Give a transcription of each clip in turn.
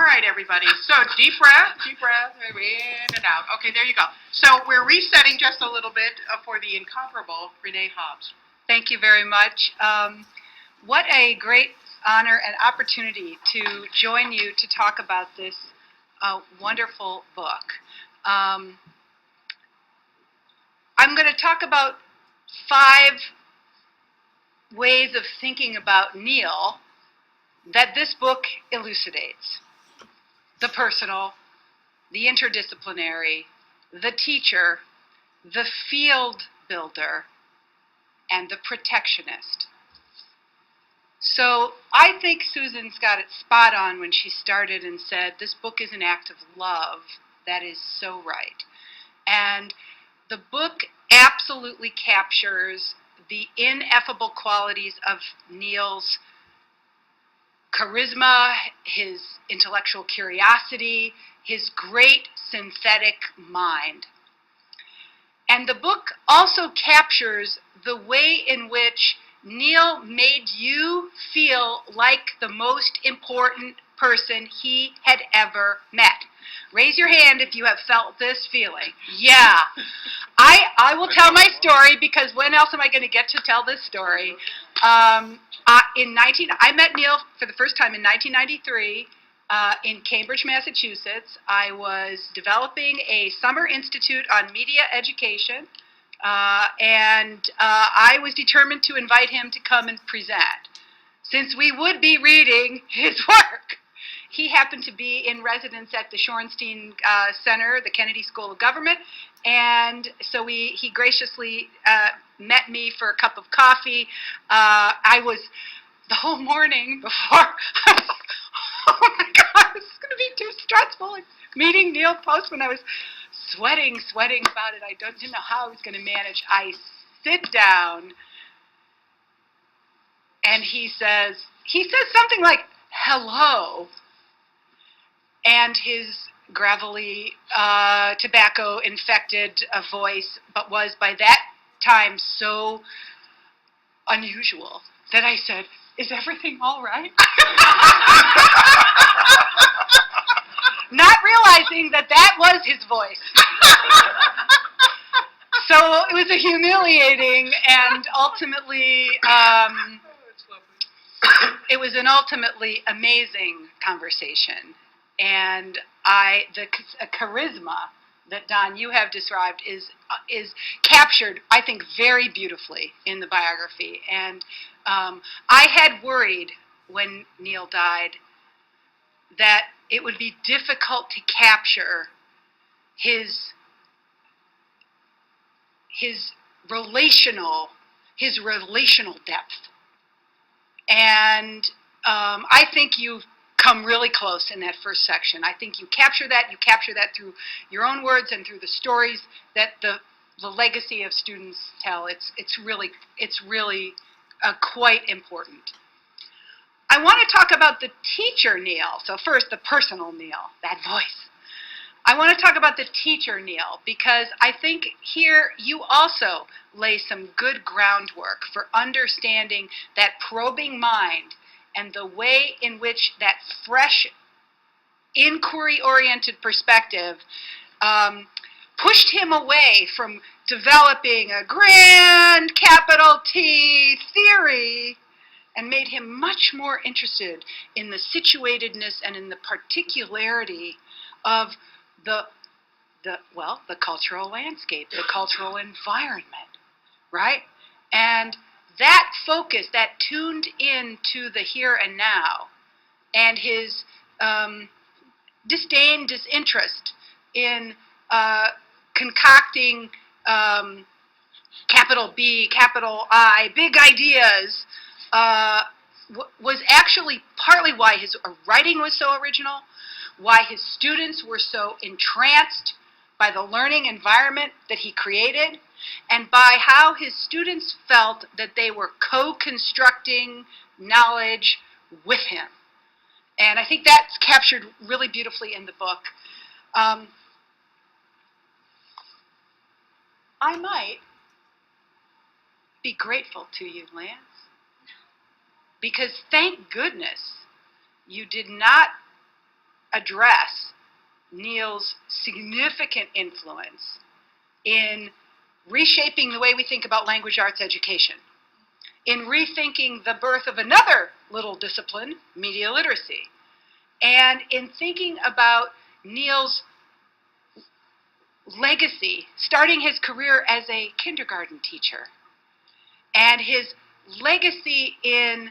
All right, everybody. So deep breath, in and out. Okay, there you go. So we're resetting just a little bit for the incomparable Renee Hobbs. Thank you very much. What a great honor and opportunity to join you to talk about this wonderful book. I'm going to talk about 5 ways of thinking about Neil that this book elucidates. The personal, the interdisciplinary, the teacher, the field builder, and the protectionist. So I think Susan's got it spot on when she started and said, this book is an act of love. That is so right. And the book absolutely captures the ineffable qualities of Neil's charisma, his intellectual curiosity, his great synthetic mind. And the book also captures the way in which Neil made you feel like the most important person he had ever met. Raise your hand if you have felt this feeling. Yeah. I will tell my story, because when else am I going to get to tell this story? I met Neil for the first time in 1993 in Cambridge, Massachusetts. I was developing a summer institute on media education, and I was determined to invite him to come and present, since we would be reading his work. He happened to be in residence at the Shorenstein Center, the Kennedy School of Government, and so he graciously met me for a cup of coffee. I was, the whole morning before, oh my God, this is going to be too stressful. Meeting Neil Postman, I was sweating about it. I didn't know how I was going to manage. I sit down, and he says something like, hello, and his gravelly, tobacco-infected voice, but was by that time so unusual that I said, is everything all right? Not realizing that was his voice. So it was a humiliating and ultimately, it was an ultimately amazing conversation. And the charisma that, Don, you have described is captured, I think, very beautifully in the biography. And I had worried when Neil died that it would be difficult to capture his relational depth. And I think you've come really close in that first section. I think you capture that through your own words and through the stories that the legacy of students tell. It's really quite important. I want to talk about the teacher Neil. So first, the personal Neil, that voice. I want to talk about the teacher Neil, because I think here you also lay some good groundwork for understanding that probing mind and the way in which that fresh, inquiry-oriented perspective pushed him away from developing a grand capital T theory and made him much more interested in the situatedness and in the particularity of the cultural landscape, the cultural environment, right? And that focus, that tuned in to the here and now, and his disinterest in concocting capital B, capital I, big ideas, was actually partly why his writing was so original, why his students were so entranced by the learning environment that he created, and by how his students felt that they were co-constructing knowledge with him. And I think that's captured really beautifully in the book. I might be grateful to you, Lance, because thank goodness you did not address Neil's significant influence in reshaping the way we think about language arts education, in rethinking the birth of another little discipline, media literacy, and in thinking about Neil's legacy, starting his career as a kindergarten teacher, and his legacy in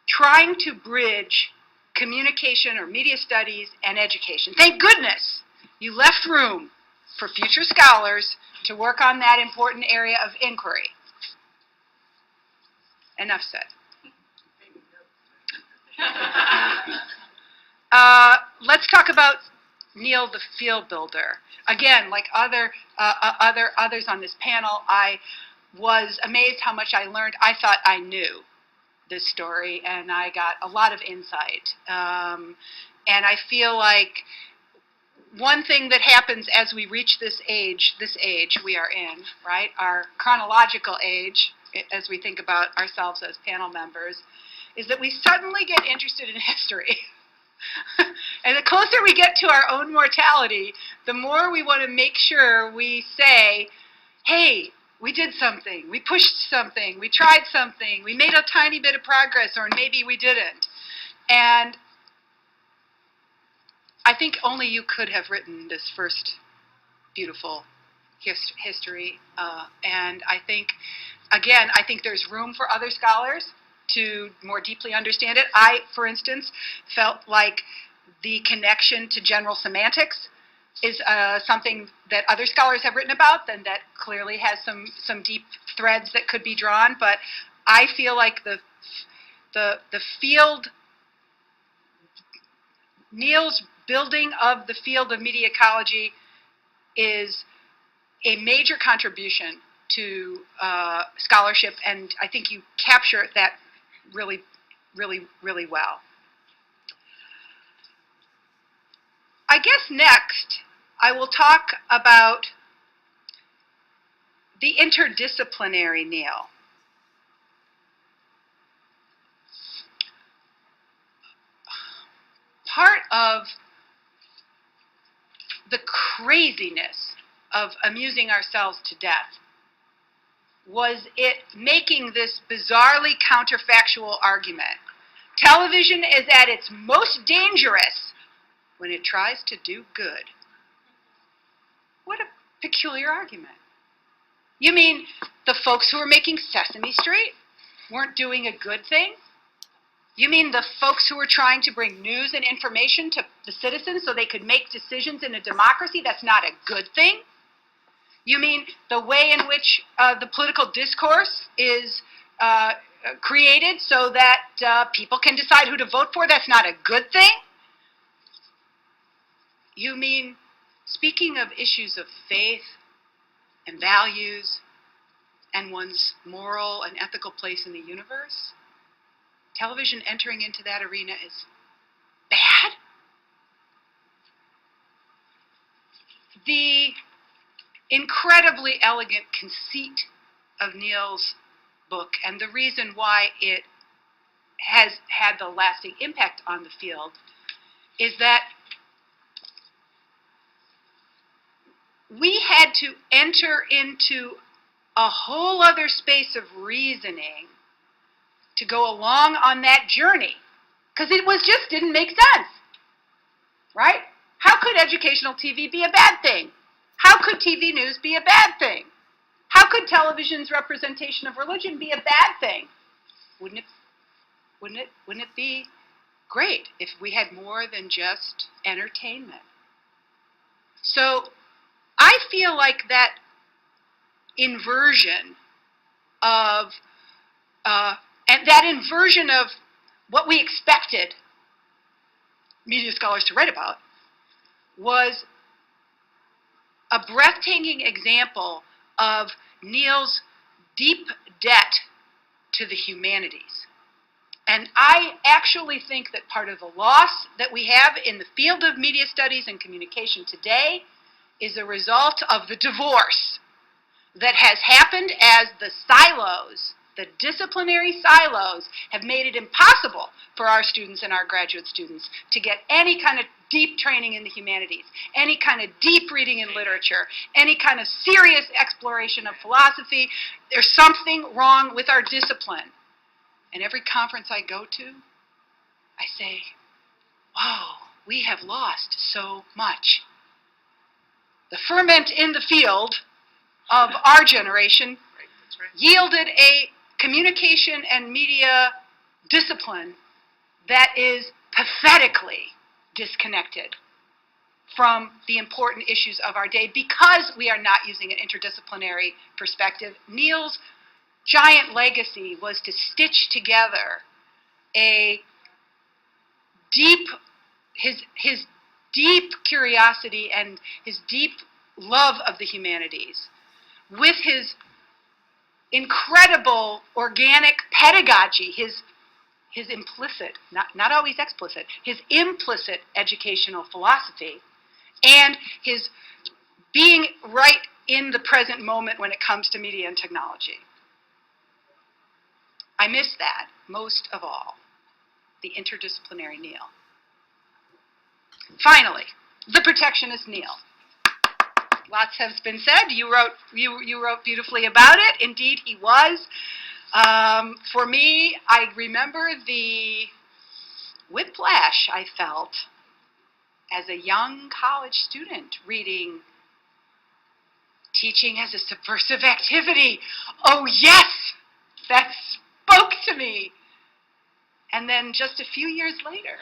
trying to bridge communication or media studies and education. Thank goodness you left room for future scholars to work on that important area of inquiry. Enough said. Let's talk about Neil the field builder. Again, like others on this panel, I was amazed how much I learned. I thought I knew this story, and I got a lot of insight. And I feel like one thing that happens as we reach this age we are in, right, our chronological age, as we think about ourselves as panel members, is that we suddenly get interested in history. And the closer we get to our own mortality, the more we want to make sure we say, hey, we did something, we pushed something, we tried something, we made a tiny bit of progress, or maybe we didn't. And I think only you could have written this first beautiful history. And I think, again, I think there's room for other scholars to more deeply understand it. I, for instance, felt like the connection to general semantics is something that other scholars have written about, and that clearly has some deep threads that could be drawn. But I feel like the field, Neil's building of the field of media ecology is a major contribution to scholarship, and I think you capture that really, really, really well. I guess next I will talk about the interdisciplinary Neil. Part of the craziness of amusing ourselves to death was it making this bizarrely counterfactual argument. Television is at its most dangerous when it tries to do good. What a peculiar argument. You mean the folks who are making Sesame Street weren't doing a good thing? You mean the folks who were trying to bring news and information to the citizens so they could make decisions in a democracy, that's not a good thing? You mean the way in which the political discourse is created so that people can decide who to vote for, that's not a good thing? You mean, speaking of issues of faith and values and one's moral and ethical place in the universe, television entering into that arena is bad? The incredibly elegant conceit of Neil's book, and the reason why it has had the lasting impact on the field, is that we had to enter into a whole other space of reasoning to go along on that journey, because it just didn't make sense, right? How could educational TV be a bad thing? How could TV news be a bad thing? How could television's representation of religion be a bad thing? Wouldn't it be great if we had more than just entertainment? So I feel like that inversion of what we expected media scholars to write about was a breathtaking example of Neil's deep debt to the humanities. And I actually think that part of the loss that we have in the field of media studies and communication today is a result of the divorce that has happened as the silos The disciplinary silos have made it impossible for our students and our graduate students to get any kind of deep training in the humanities, any kind of deep reading in literature, any kind of serious exploration of philosophy. There's something wrong with our discipline. And every conference I go to, I say, whoa, we have lost so much. The ferment in the field of our generation yielded a communication and media discipline that is pathetically disconnected from the important issues of our day because we are not using an interdisciplinary perspective. Neil's giant legacy was to stitch together a deep, his deep curiosity and his deep love of the humanities with his incredible organic pedagogy, his implicit, not always explicit, his implicit educational philosophy, and his being right in the present moment when it comes to media and technology. I miss that most of all, the interdisciplinary Neil. Finally, the protectionist Neil. Lots has been said. You wrote beautifully about it. Indeed, he was. For me, I remember the whiplash I felt as a young college student reading Teaching as a Subversive Activity. Oh yes, that spoke to me. And then just a few years later,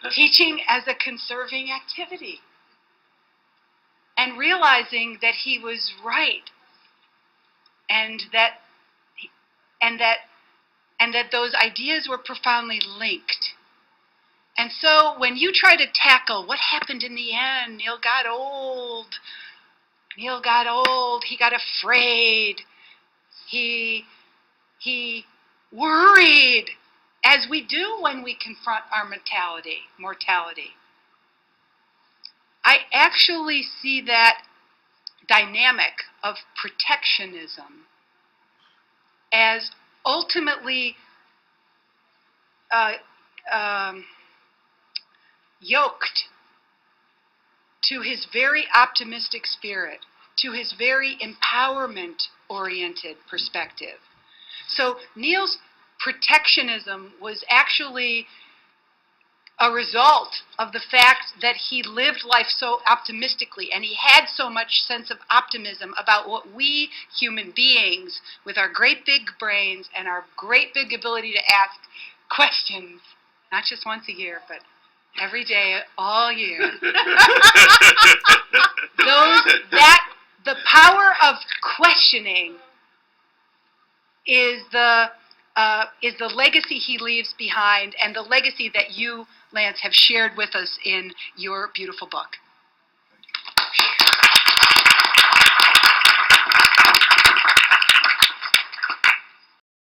Teaching as a Conserving Activity. And realizing that he was right, and that those ideas were profoundly linked. And so when you try to tackle what happened in the end, Neil got old, he got afraid, he worried, as we do when we confront our mortality. I actually see that dynamic of protectionism as ultimately yoked to his very optimistic spirit, to his very empowerment-oriented perspective. So Neil's protectionism was actually a result of the fact that he lived life so optimistically, and he had so much sense of optimism about what we human beings, with our great big brains and our great big ability to ask questions, not just once a year, but every day, all year. The power of questioning is the legacy he leaves behind, and the legacy that you, Lance, have shared with us in your beautiful book.